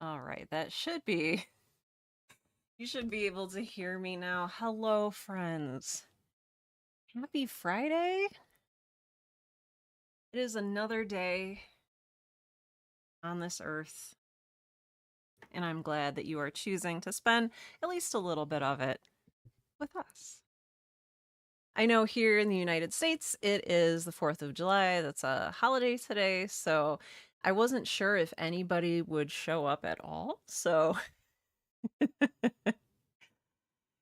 All right, that should be. You should be able to hear me now. Hello, friends. Happy Friday. It is another day on this earth, and I'm glad that you are choosing to spend at least a little bit of it with us. I know here in the United States, it is the 4th of July. That's a holiday today, so I wasn't sure if anybody would show up at all. So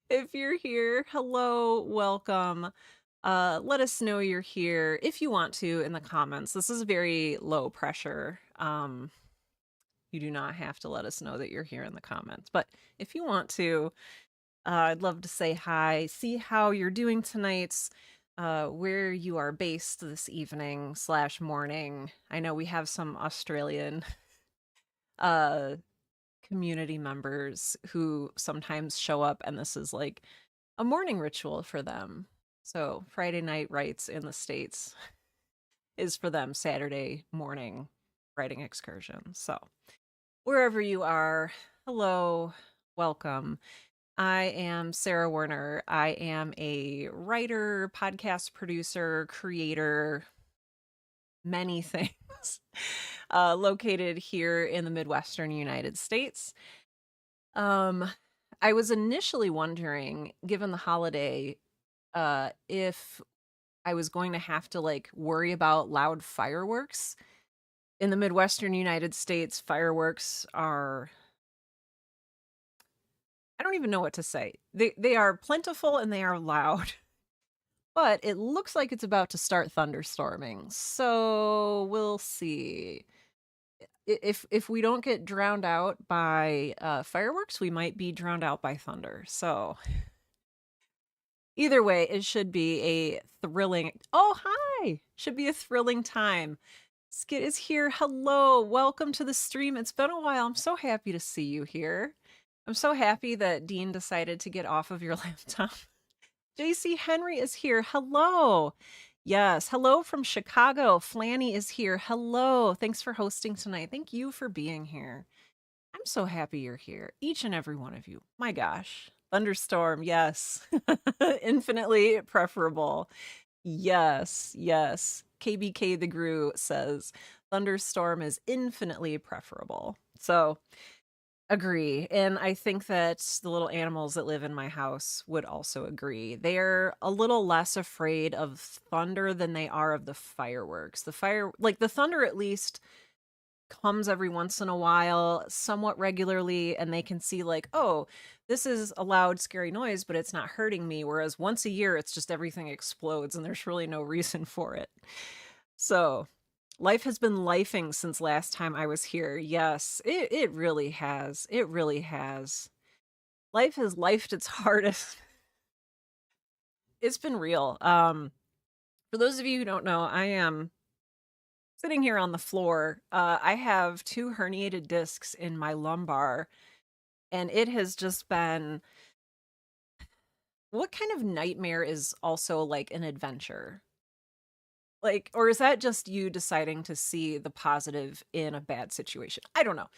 if you're here, hello, welcome. Let us know you're here if you want to in the comments. This is very low pressure. You do not have to let us know that you're here in the comments, but if you want to, I'd love to say hi, see how you're doing tonight, where you are based this evening slash morning. I know we have some Australian uh community members who sometimes show up, and this is like a morning ritual for them. So Friday night rites in the States is for them Saturday morning writing excursion. So wherever you are, hello, welcome. I am Sarah Werner. I am a writer, podcast producer, creator, many things, located here in the Midwestern United States. I was initially wondering, given the holiday, if I was going to have to like worry about loud fireworks. In the Midwestern United States, fireworks are, I don't even know what to say. They are plentiful and they are loud. But it looks like it's about to start thunderstorming. So we'll see. If we don't get drowned out by fireworks, we might be drowned out by thunder. So either way, it should be a thrilling. Oh, hi! Should be a thrilling time. Skit is here. Hello, welcome to the stream. It's been a while. I'm so happy to see you here. I'm so happy that Dean decided to get off of your laptop. JC Henry is here. Hello. Yes, hello from Chicago. Flanny is here. Hello. Thanks for hosting tonight. Thank you for being here. I'm so happy you're here. Each and every one of you. My gosh. Thunderstorm, yes. Infinitely preferable. Yes, yes. KBK the Gru says thunderstorm is infinitely preferable. So, agree. And I think that the little animals that live in my house would also agree. They're a little less afraid of thunder than they are of the fireworks. Like the thunder at least comes every once in a while, somewhat regularly, and they can see like, oh, this is a loud, scary noise, but it's not hurting me. Whereas once a year, it's just everything explodes and there's really no reason for it. So life has been lifing since last time I was here. Yes, it really has. It really has. Life has lifed its hardest. It's been real. For those of you who don't know, I am sitting here on the floor. I have two herniated discs in my lumbar, and it has just been, what kind of nightmare is also like an adventure? Like, or is that just you deciding to see the positive in a bad situation? I don't know.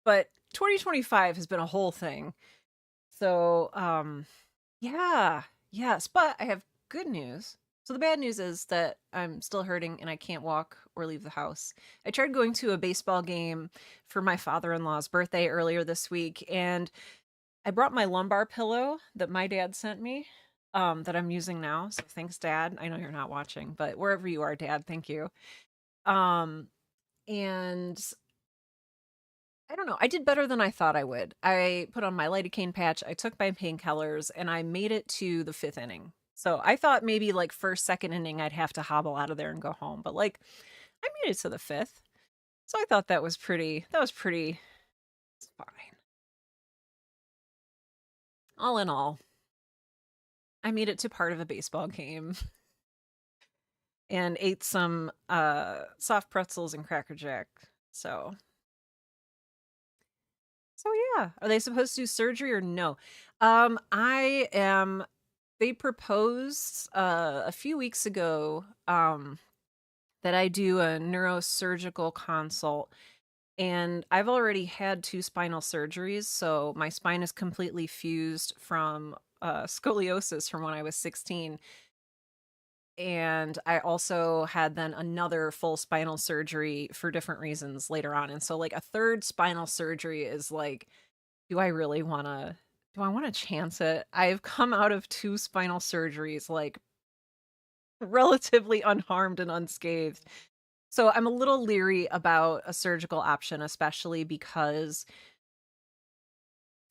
But 2025 has been a whole thing. So, yeah, yes, but I have good news. So the bad news is that I'm still hurting and I can't walk or leave the house. I tried going to a baseball game for my father-in-law's birthday earlier this week, and I brought my lumbar pillow that my dad sent me, that I'm using now. So thanks, Dad. I know you're not watching, but wherever you are, Dad, thank you. Um, and I don't know. I did better than I thought I would. I put on my lidocaine patch, I took my painkillers, and I made it to the fifth inning. So I thought maybe like first, second inning, I'd have to hobble out of there and go home. But like, I made it to the fifth. So I thought that was pretty it's fine. All in all, I made it to part of a baseball game and ate some soft pretzels and Cracker Jack. So yeah, are they supposed to do surgery or no? I am. They proposed a few weeks ago that I do a neurosurgical consult, And I've already had 2 spinal surgeries, so my spine is completely fused from scoliosis from when I was 16. And I also had then another full spinal surgery for different reasons later on. And so like a third spinal surgery is like, do I really want to do I want to chance it? I've come out of 2 spinal surgeries like relatively unharmed and unscathed. So I'm a little leery about a surgical option, especially because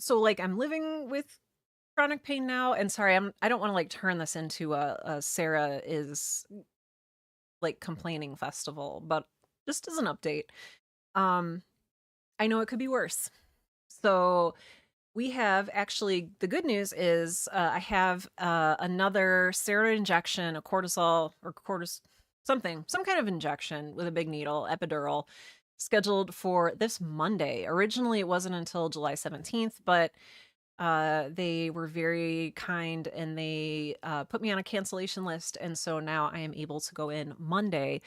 like I'm living with chronic pain now, and sorry, I don't want to like turn this into a Sarah is like complaining festival, but just as an update. Um I know it could be worse. So we have actually the good news is I have another steroid injection, a cortisol or some kind of injection with a big needle, epidural, scheduled for this Monday. Originally, it wasn't until July 17th, but they were very kind and they put me on a cancellation list. And so now I am able to go in Monday.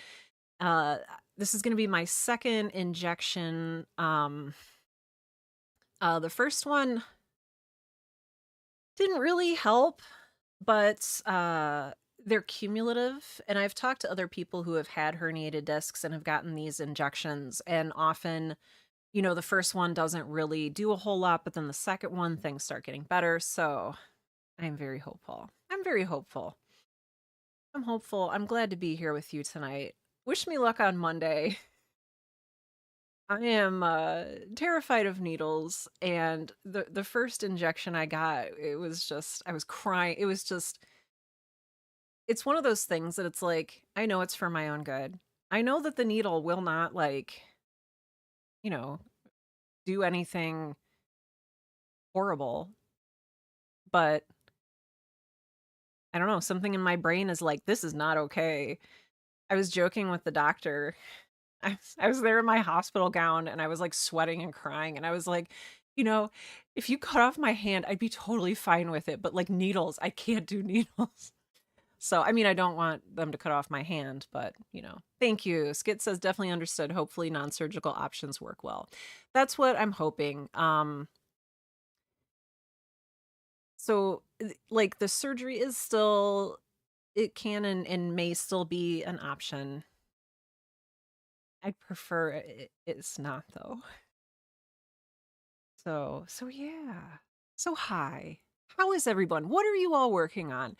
Uh, this is going to be my second injection. The first one didn't really help, but they're cumulative. And I've talked to other people who have had herniated discs and have gotten these injections. And often, you know, the first one doesn't really do a whole lot, but then the second one, things start getting better. So I'm very hopeful. I'm very hopeful. I'm hopeful. I'm glad to be here with you tonight. Wish me luck on Monday. I am terrified of needles, and the first injection I got, it was just I was crying. It was just it's one of those things that it's like I know it's for my own good. I know that the needle will not like, you know, do anything horrible, but I don't know, something in my brain is like this is not okay. I was joking with the doctor. I was there in my hospital gown and I was like sweating and crying and I was like, you know, if you cut off my hand, I'd be totally fine with it, but like needles, I can't do needles. So, I mean, I don't want them to cut off my hand, but, you know, thank you. Skit says definitely understood. Hopefully non-surgical options work well. That's what I'm hoping. So like the surgery is still it can and may still be an option. I'd prefer it's not though. So yeah. So hi. How is everyone? What are you all working on?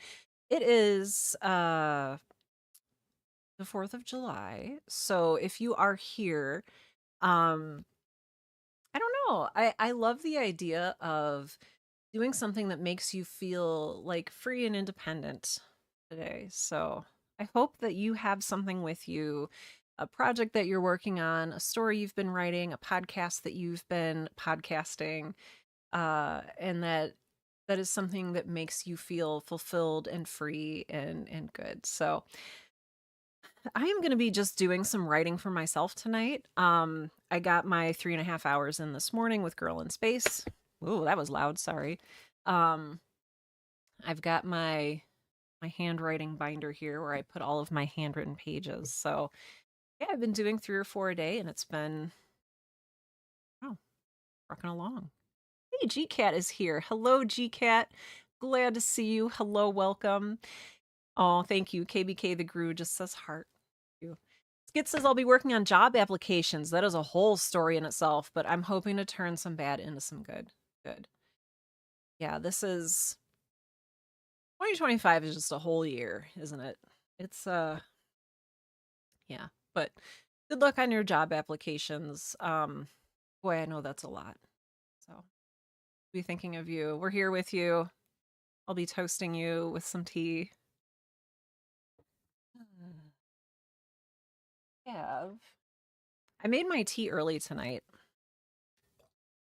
It is the 4th of July. So if you are here, um I don't know. I love the idea of doing something that makes you feel like free and independent today. So I hope that you have something with you, a project that you're working on, a story you've been writing, a podcast that you've been podcasting, and that is something that makes you feel fulfilled and free and good. So I am going to be just doing some writing for myself tonight. I got my 3.5 hours in this morning with Girl in Space. Ooh, that was loud. Sorry. Um, I've got my handwriting binder here where I put all of my handwritten pages. So yeah, I've been doing 3 or 4 a day, and it's been oh, rocking along. Hey, GCat is here. Hello, GCat. Glad to see you. Hello, welcome. Oh, thank you. KBK the Gru just says heart. Thank you. Skit says I'll be working on job applications. That is a whole story in itself, but I'm hoping to turn some bad into some good. Good. Yeah, this is 2025 is just a whole year, isn't it? It's yeah, but good luck on your job applications. Boy, I know that's a lot. So, be thinking of you. We're here with you. I'll be toasting you with some tea. Have I made my tea early tonight.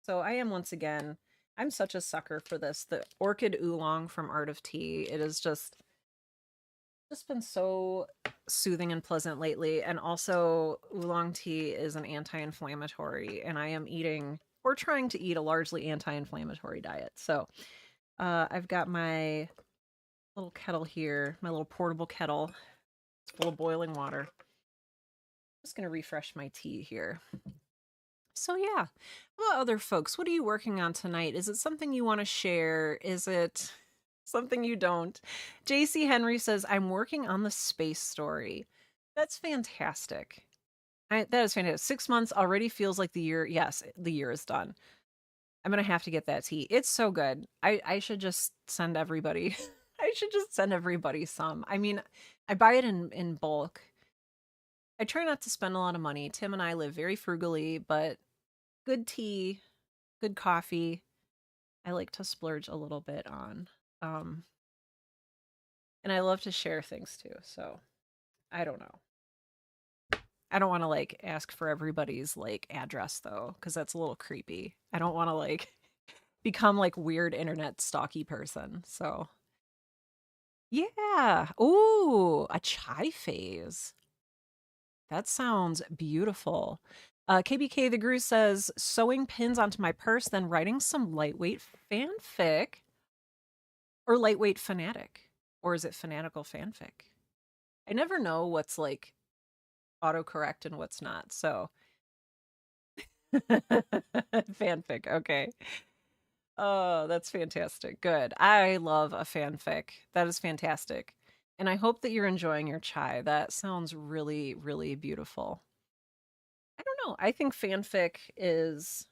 So I am once again, I'm such a sucker for this. The orchid oolong from Art of Tea. It has just been so soothing and pleasant lately. And also oolong tea is an anti-inflammatory, and I am eating or trying to eat a largely anti-inflammatory diet. So I've got my little kettle here, my little portable kettle. It's full of boiling water. I'm just gonna refresh my tea here. So yeah, how about other folks? What are you working on tonight? Is it something you want to share? Is it something you don't? JC Henry says, I'm working on the space story. That's fantastic. That is fantastic. 6 months already feels like the year. Yes, the year is done. I'm gonna have to get that tea. It's so good. I should just send everybody. I should just send everybody some. I mean, I buy it in bulk. I try not to spend a lot of money. Tim and I live very frugally, but good tea, good coffee, I like to splurge a little bit on. Um, and I love to share things too. So I don't know. I don't want to like ask for everybody's like address though, because that's a little creepy. I don't want to like become like weird internet stalky person. So yeah. Ooh, a chai phase. That sounds beautiful. KBK the Guru says sewing pins onto my purse, then writing some lightweight fanfic or lightweight fanatic. Or is it fanatical fanfic? I never know what's like autocorrect and what's not. So fanfic, okay. Oh, that's fantastic. Good. I love a fanfic. That is fantastic. And I hope that you're enjoying your chai. That sounds really, really beautiful. I don't know. I think fanfic is,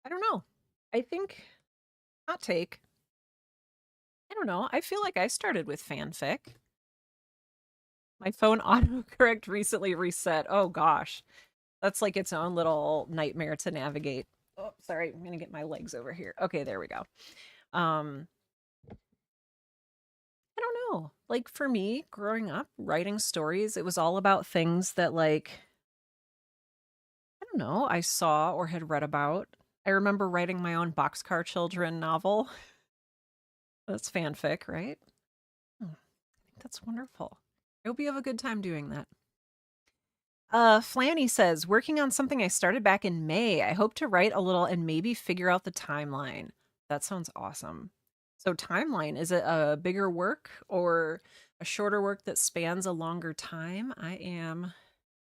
I don't know. I think, hot take, I don't know. I feel like I started with fanfic. My phone autocorrect recently reset. Oh gosh. That's like its own little nightmare to navigate. Oh, sorry. I'm going to get my legs over here. Okay, there we go. Um I don't know. Like for me, growing up, writing stories, it was all about things that like I don't know, I saw or had read about. I remember writing my own Boxcar Children novel. That's fanfic, right? I think that's wonderful. I hope you have a good time doing that. Flanny says, working on something I started back in May. I hope to write a little and maybe figure out the timeline. That sounds awesome. So, timeline, is it a bigger work or a shorter work that spans a longer time? I am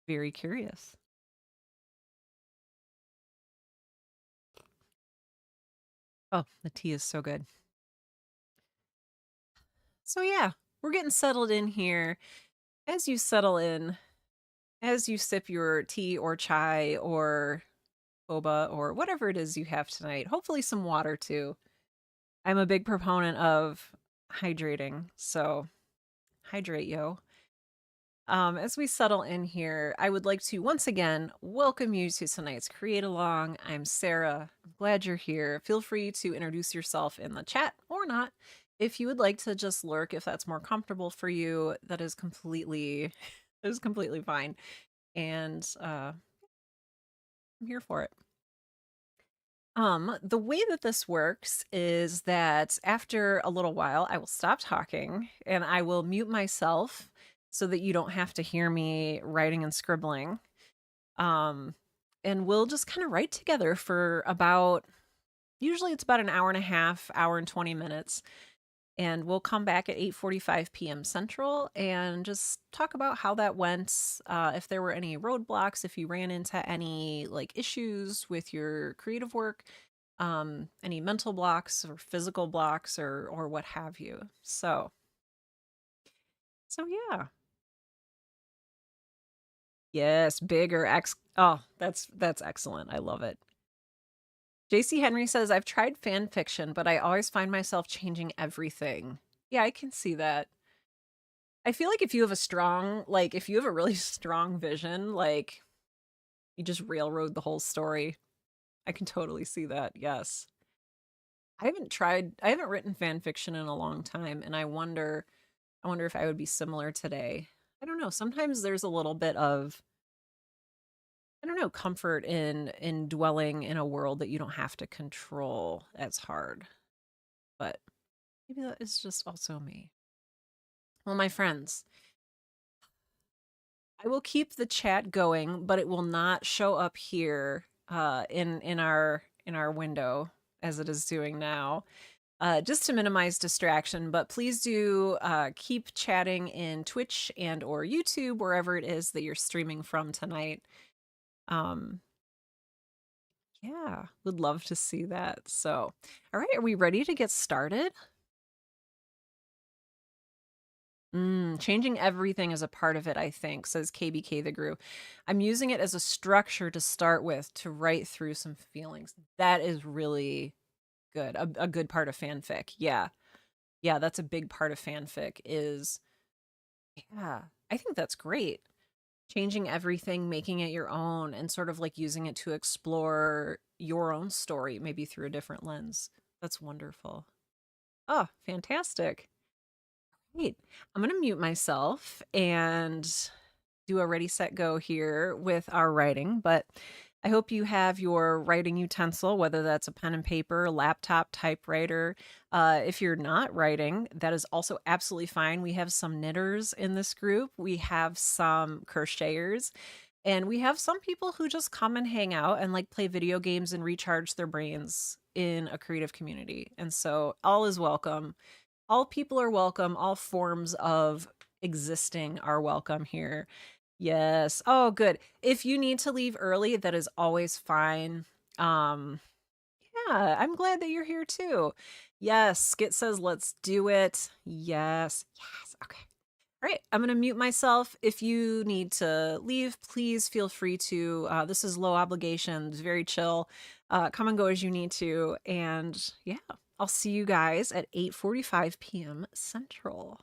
very curious. Oh, the tea is so good. So, yeah, we're getting settled in here. As you settle in, as you sip your tea or chai or boba or whatever it is you have tonight, hopefully some water too. I'm a big proponent of hydrating, so hydrate, yo. As we settle in here, I would like to once again welcome you to tonight's Create Along. I'm Sarah. I'm glad you're here. Feel free to introduce yourself in the chat or not. If you would like to just lurk, if that's more comfortable for you, that is completely fine. And I'm here for it. The way that this works is that after a little while, I will stop talking and I will mute myself so that you don't have to hear me writing and scribbling. Um, and we'll just kind of write together for usually it's about an hour and a half, hour and 20 minutes. And we'll come back at 8:45 p.m. Central and just talk about how that went. If there were any roadblocks, if you ran into any like issues with your creative work, any mental blocks or physical blocks or what have you. So yeah. Yes, bigger X. Oh, that's excellent. I love it. JC Henry says, I've tried fan fiction, but I always find myself changing everything. Yeah, I can see that. I feel like if you have if you have a really strong vision, like you just railroad the whole story. I can totally see that. Yes. I haven't written fan fiction in a long time, and I wonder if I would be similar today. I don't know. Sometimes there's a little bit of, I don't know, comfort in dwelling in a world that you don't have to control as hard. But maybe that is just also me. Well, my friends, I will keep the chat going, but it will not show up here in our window as it is doing now. Just to minimize distraction, but please do keep chatting in Twitch and or YouTube, wherever it is that you're streaming from tonight. Um, yeah, would love to see that. So, all right, are we ready to get started? Changing everything is a part of it, I think, says KBK the Gru. I'm using it as a structure to start with to write through some feelings. That is really good. A good part of fanfic. Yeah. Yeah, that's a big part of fanfic is yeah. I think that's great. Changing everything, making it your own and sort of like using it to explore your own story maybe through a different lens. That's wonderful. Oh, fantastic. Great. I'm going to mute myself and do a ready, set, go here with our writing, but I hope you have your writing utensil, whether that's a pen and paper, laptop, typewriter. If you're not writing, that is also absolutely fine. We have some knitters in this group, we have some crocheters, and we have some people who just come and hang out and like play video games and recharge their brains in a creative community. And so all is welcome. All people are welcome. All forms of existing are welcome here. Yes. Oh, good. If you need to leave early, that is always fine. Um, yeah, I'm glad that you're here too. Yes, Skit says let's do it. Yes. Yes. Okay. All right, I'm going to mute myself. If you need to leave, please feel free to. This is low obligation, it's very chill. Come and go as you need to. And yeah, I'll see you guys at 8:45 p.m. Central.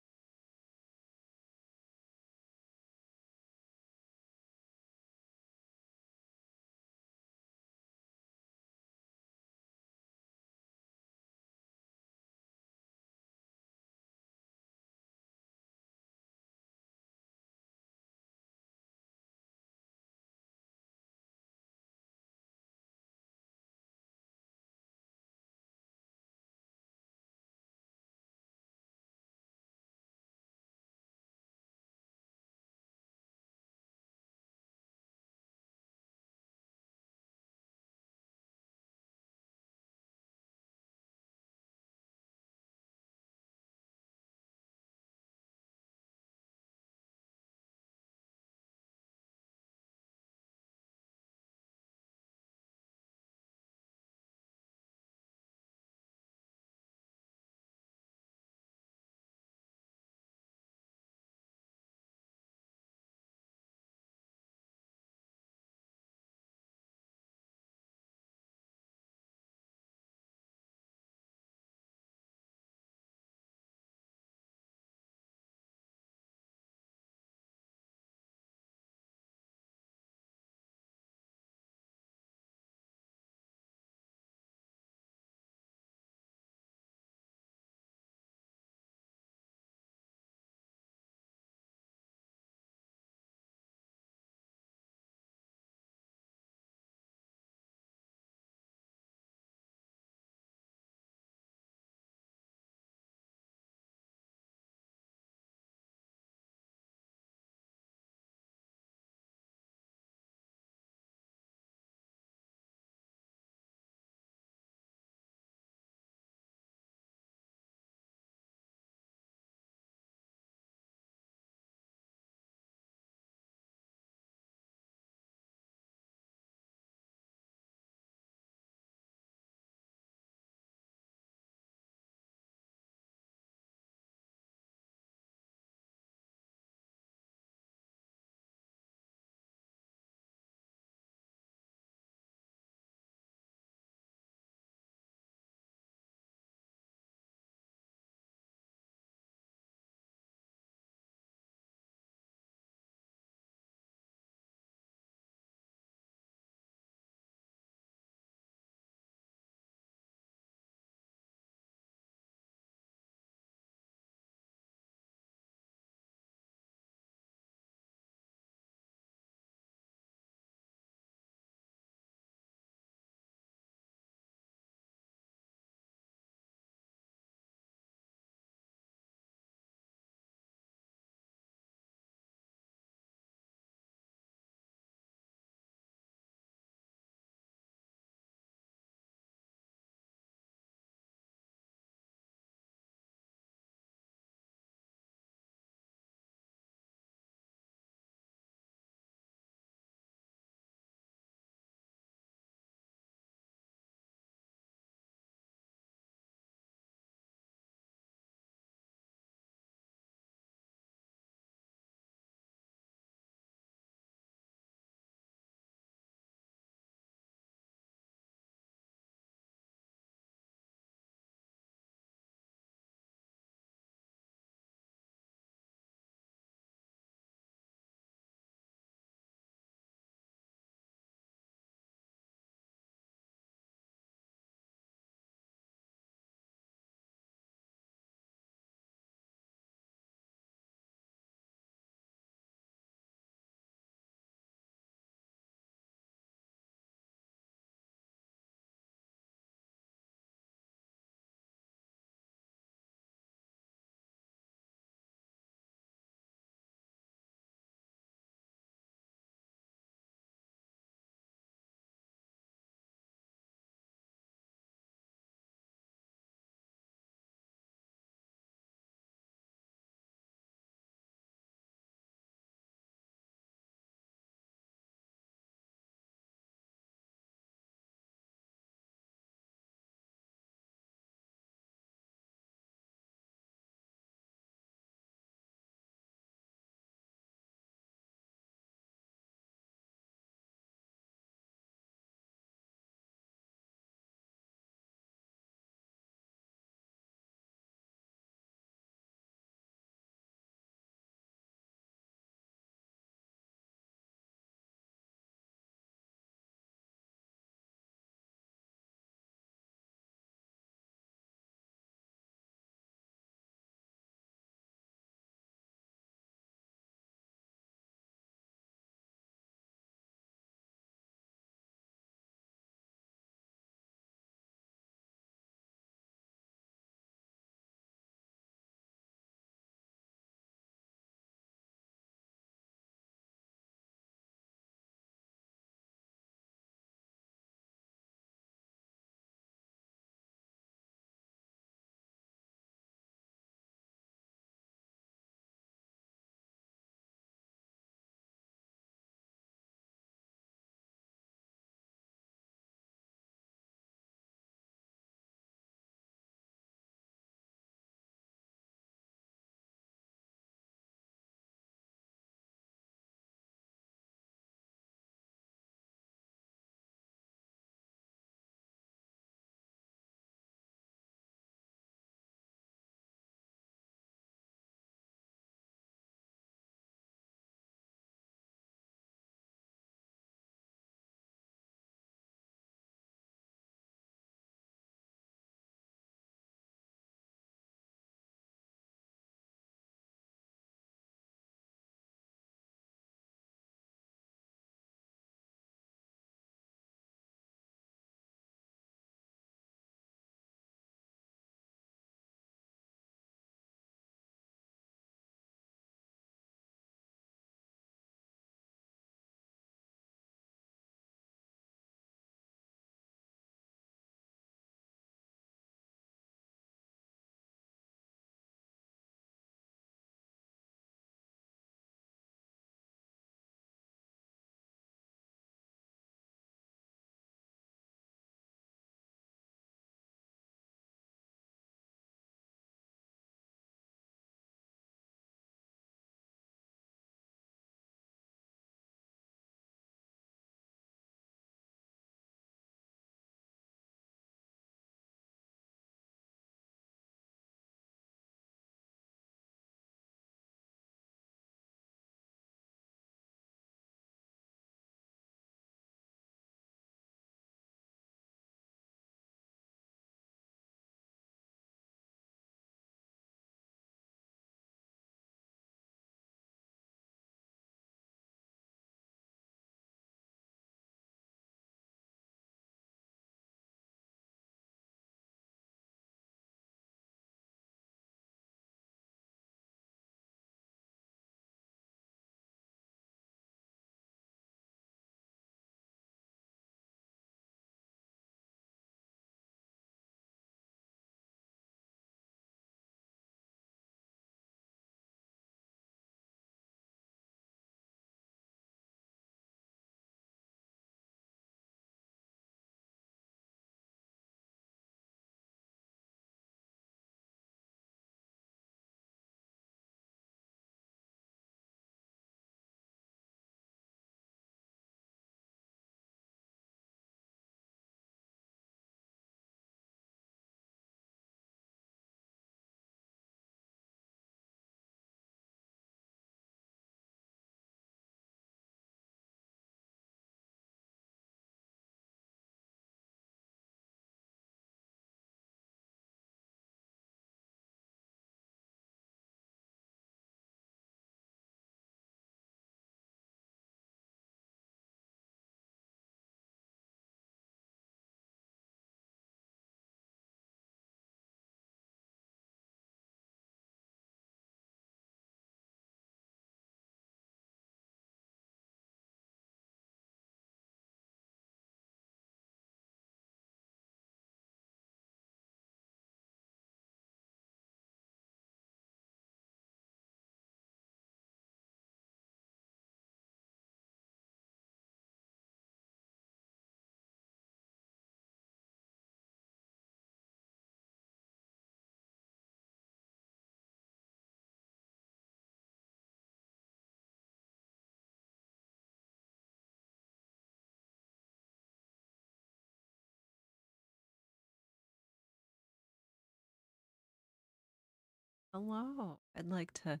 Hello. I'd like to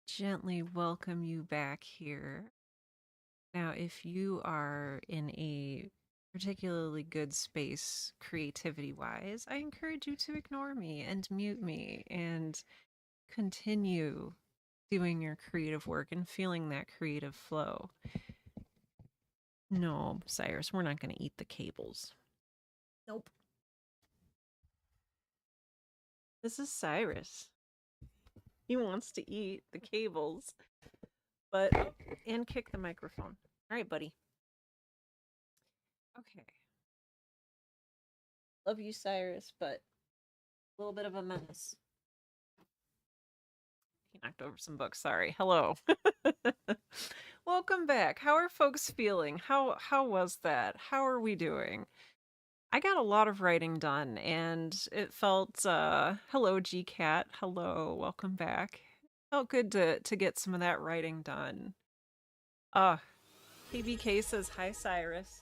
gently welcome you back here. Now, if you are in a particularly good space creativity wise, I encourage you to ignore me and mute me and continue doing your creative work and feeling that creative flow. No, Cyrus, we're not going to eat the cables. Nope. This is Cyrus. He wants to eat the cables, but and kick the microphone. All right, buddy. Okay. Love you, Cyrus, but a little bit of a menace. He knocked over some books. Sorry. Hello. Welcome back. How are folks feeling? How was that? How are we doing? I got a lot of writing done and it felt hello GCat. Hello. Welcome back. Felt good to get some of that writing done. KBK says hi Cyrus.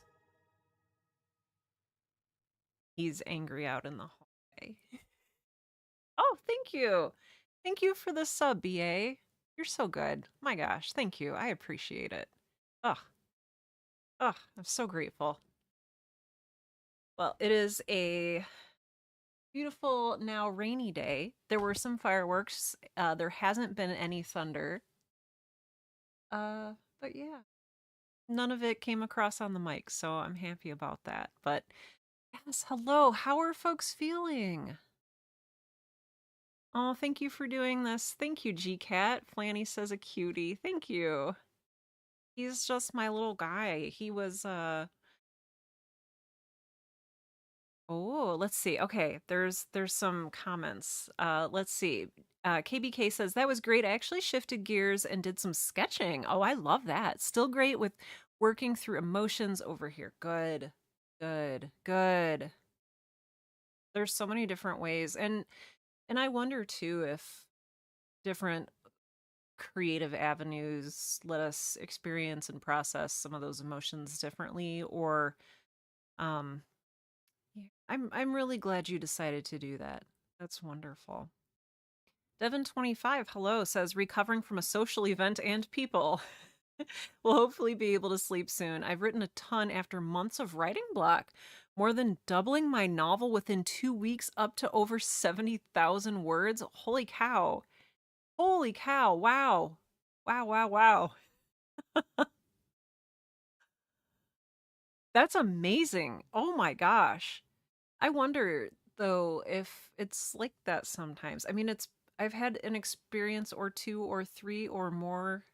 He's angry out in the hallway. Oh, thank you. Thank you for the sub, BA. You're so good. My gosh, thank you. I appreciate it. Ugh. Ugh, I'm so grateful. Well, it is a beautiful, now rainy day. There were some fireworks. There hasn't been any thunder. But yeah. None of it came across on the mic, so I'm happy about that. But yes, hello. How are folks feeling? Oh, thank you for doing this. Thank you, GCat. Flanny says a cutie. Thank you. He's just my little guy. He was Oh, let's see. Okay, there's some comments. Let's see. KBK says that was great. I actually shifted gears and did some sketching. Oh, I love that. Still great with working through emotions over here. Good. Good. Good. There's so many different ways and I wonder too if different creative avenues let us experience and process some of those emotions differently or um yeah, I'm really glad you decided to do that. That's wonderful. Devin25, hello, says recovering from a social event and people. Will hopefully be able to sleep soon. I've written a ton after months of writing block, more than doubling my novel within 2 weeks, up to over 70,000 words. Holy cow. Holy cow. Wow. Wow, wow, wow. That's amazing. Oh my gosh. I wonder though if it's like that sometimes. I mean, I've had an experience or two or three or more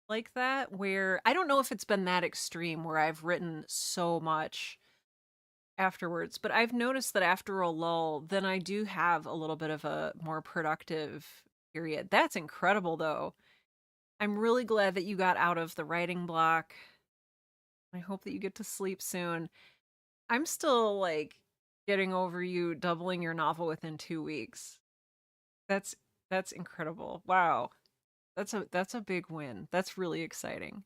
like that where I don't know if it's been that extreme where I've written so much afterwards, but I've noticed that after a lull, then I do have a little bit of a more productive period. That's incredible though. I'm really glad that you got out of the writing block. I hope that you get to sleep soon. I'm still like getting over you doubling your novel within 2 weeks. That's that's incredible. Wow. That's a big win. That's really exciting.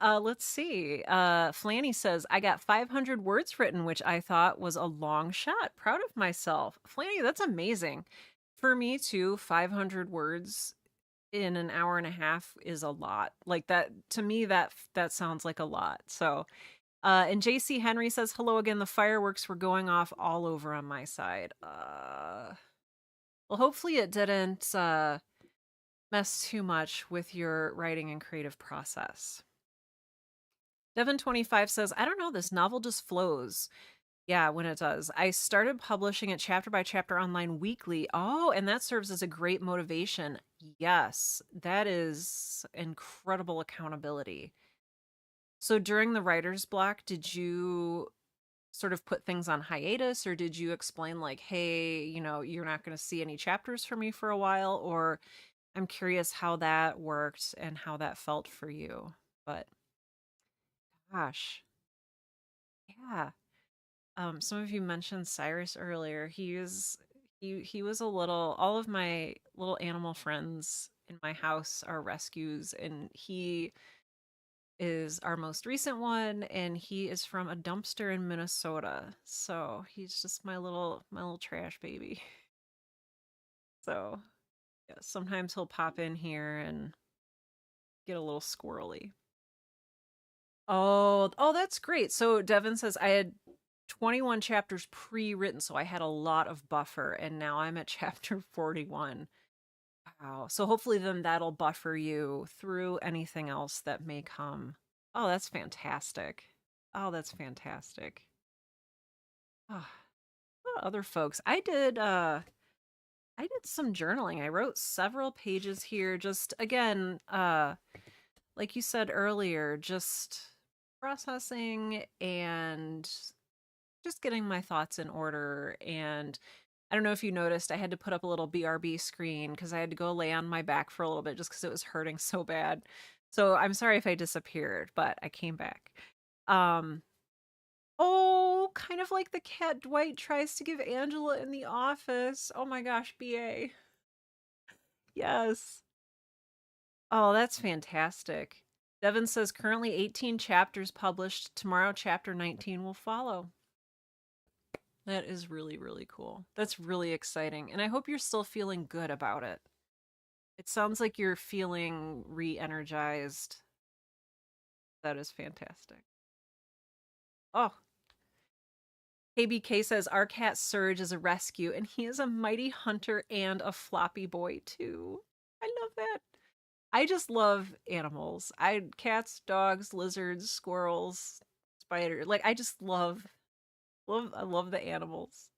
Let's see. Flanny says, I got 500 words written, which I thought was a long shot. Proud of myself. Flanny, that's amazing. For me, too, 500 words in an hour and a half is a lot. Like that, to me, that sounds like a lot. So, and JC Henry says, hello again. The fireworks were going off all over on my side. Well, hopefully it didn't mess too much with your writing and creative process. Devin25 says, I don't know, this novel just flows. Yeah, when it does. I started publishing it chapter by chapter online weekly. Oh, and that serves as a great motivation. Yes, that is incredible accountability. So during the writer's block, did you sort of put things on hiatus or did you explain like, hey, you're not going to see any chapters from me for a while? Or I'm curious how that worked and how that felt for you. But gosh, yeah. Some of you mentioned Cyrus earlier. He was a little all of my little animal friends in my house are rescues and he is our most recent one and he is from a dumpster in Minnesota. So, he's just my little trash baby. So, yeah, sometimes he'll pop in here and get a little squirrely. Oh, that's great. So Devin says I had 21 chapters pre-written, so I had a lot of buffer, and now I'm at chapter 41. Wow. So hopefully then that'll buffer you through anything else that may come. Oh, that's fantastic. Oh, that's fantastic. Oh, other folks. I did some journaling. I wrote several pages here just again, like you said earlier, just processing and just getting my thoughts in order. And I don't know if you noticed, I had to put up a little BRB screen because I had to go lay on my back for a little bit just because it was hurting so bad. So I'm sorry if I disappeared, but I came back. Um, oh, kind of like the cat Dwight tries to give Angela in The Office. Oh my gosh, BA. Yes. Oh, that's fantastic. Devin says currently 18 chapters published. Tomorrow, chapter 19 will follow. That is really, really cool. That's really exciting. And I hope you're still feeling good about it. It sounds like you're feeling re energized. That is fantastic. Oh, KBK says our cat Surge is a rescue and he is a mighty hunter and a floppy boy too. I love that. I just love animals. Cats, dogs, lizards, squirrels, spiders. Like I just I love the animals.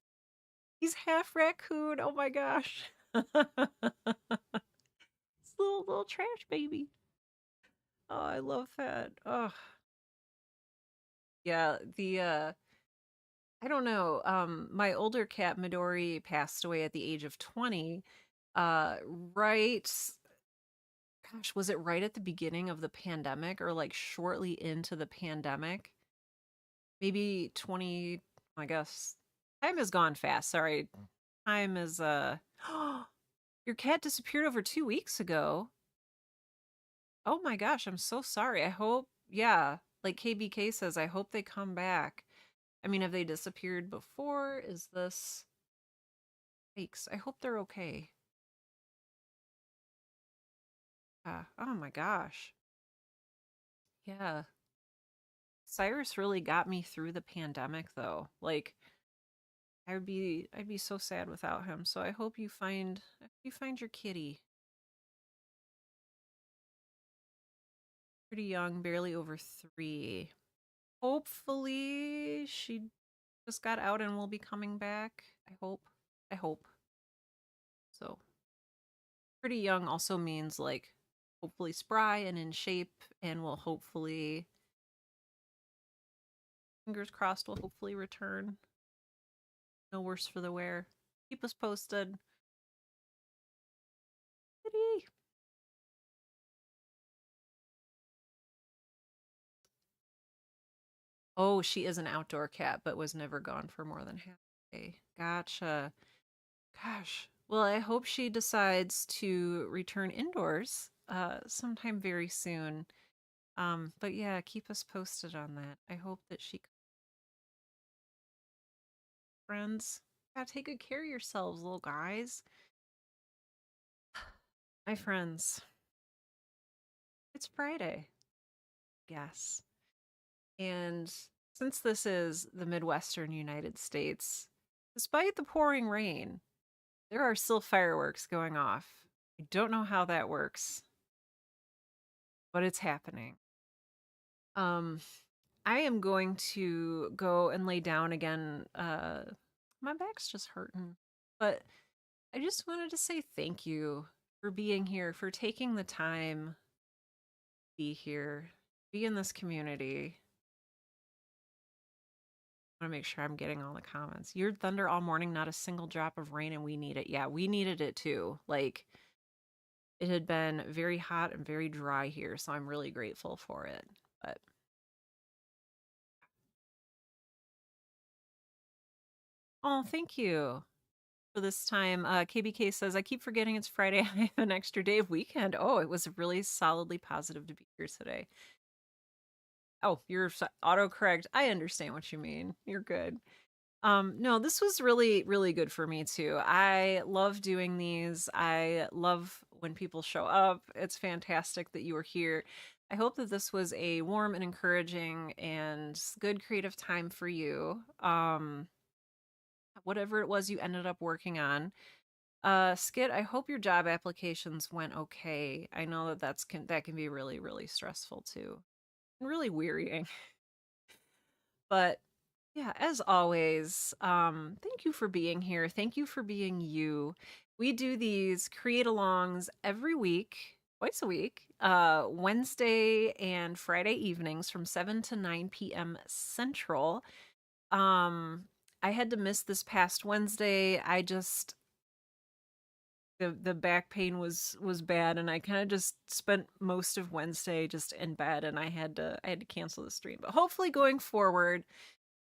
He's half raccoon. Oh my gosh. It's little trash baby. Oh, I love that. Oh, yeah, the I don't know. My older cat Midori passed away at the age of 20. Uh right gosh, was it right at the beginning of the pandemic or like shortly into the pandemic? Maybe 20, I guess. Time has gone fast. Sorry. Time is your cat disappeared over 2 weeks ago. Oh my gosh, I'm so sorry. I hope, yeah, like KBK says, I hope they come back. I mean, have they disappeared before? Is this fakes? I hope they're okay. Oh my gosh. Yeah. Cyrus really got me through the pandemic though. Like I'd be so sad without him. So I hope you find your kitty. Pretty young, barely over 3. Hopefully she just got out and will be coming back. I hope. I hope. So pretty young also means like hopefully spry and in shape and will hopefully, fingers crossed, will hopefully return. No worse for the wear. Keep us posted. Kitty. Oh, she is an outdoor cat, but was never gone for more than half a day. Gotcha. Gosh. Well, I hope she decides to return indoors sometime very soon. But yeah, keep us posted on that. I hope that she friends. Yeah, take good care of yourselves, little guys. My friends. It's Friday. Yes. And since this is the Midwestern United States, despite the pouring rain, there are still fireworks going off. I don't know how that works, but it's happening. Um, I am going to go and lay down again. My back's just hurting. But I just wanted to say thank you for being here, for taking the time to be here, be in this community. I want to make sure I'm getting all the comments. Your thunder all morning, not a single drop of rain, and we need it. Yeah, we needed it too. Like it had been very hot and very dry here, so I'm really grateful for it. But oh, thank you for this time. KBK says, I keep forgetting it's Friday. I have an extra day of weekend. Oh, it was really solidly positive to be here today. Oh, you're autocorrect. I understand what you mean. You're good. No, this was really, really good for me too. I love doing these. I love when people show up. It's fantastic that you were here. I hope that this was a warm and encouraging and good creative time for you. Whatever it was you ended up working on. Skit, I hope your job applications went okay. I know that that can be really, really stressful too. And really wearying. But yeah, as always, thank you for being here. Thank you for being you. We do these create alongs every week, twice a week, Wednesday and Friday evenings from 7 to 9 p.m. Central. Um, I had to miss this past Wednesday. I just the back pain was bad, and I kind of just spent most of Wednesday just in bed, and I had to cancel the stream. But hopefully going forward,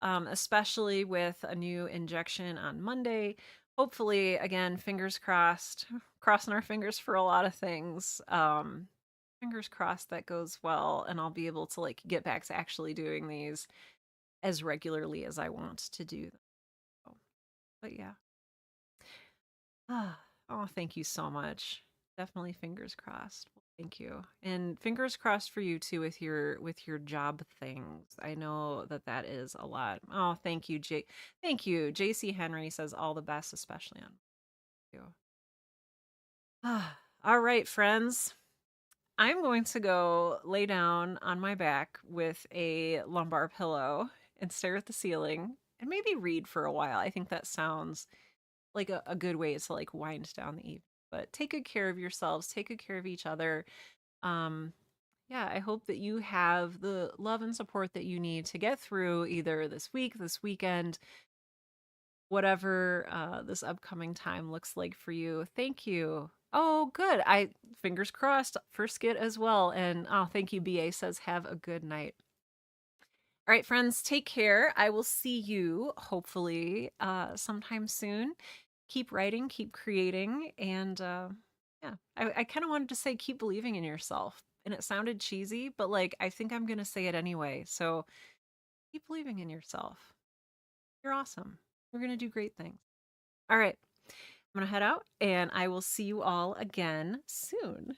especially with a new injection on Monday. Hopefully, again, fingers crossed, crossing our fingers for a lot of things. Fingers crossed that goes well, and I'll be able to like get back to actually doing these as regularly as I want to do them. So, but yeah. Oh, thank you so much. Definitely fingers crossed. Well, thank you. And fingers crossed for you too with your job things. I know that that is a lot. Oh, thank you, Thank you. JC Henry says all the best, especially on you. All right, friends. I'm going to go lay down on my back with a lumbar pillow and stare at the ceiling and maybe read for a while. I think that sounds like a good way to like wind down the evening. But take good care of yourselves, take good care of each other. Um, yeah, I hope that you have the love and support that you need to get through either this week, this weekend, whatever this upcoming time looks like for you. Thank you. Oh, good. I fingers crossed for Skit as well. And oh, thank you. BA says have a good night. All right, friends, take care. I will see you hopefully sometime soon. Keep writing, keep creating, and yeah, I kind of wanted to say keep believing in yourself. And it sounded cheesy, but like I think I'm going to say it anyway. So keep believing in yourself. You're awesome. We're going to do great things. All right, I'm going to head out and I will see you all again soon.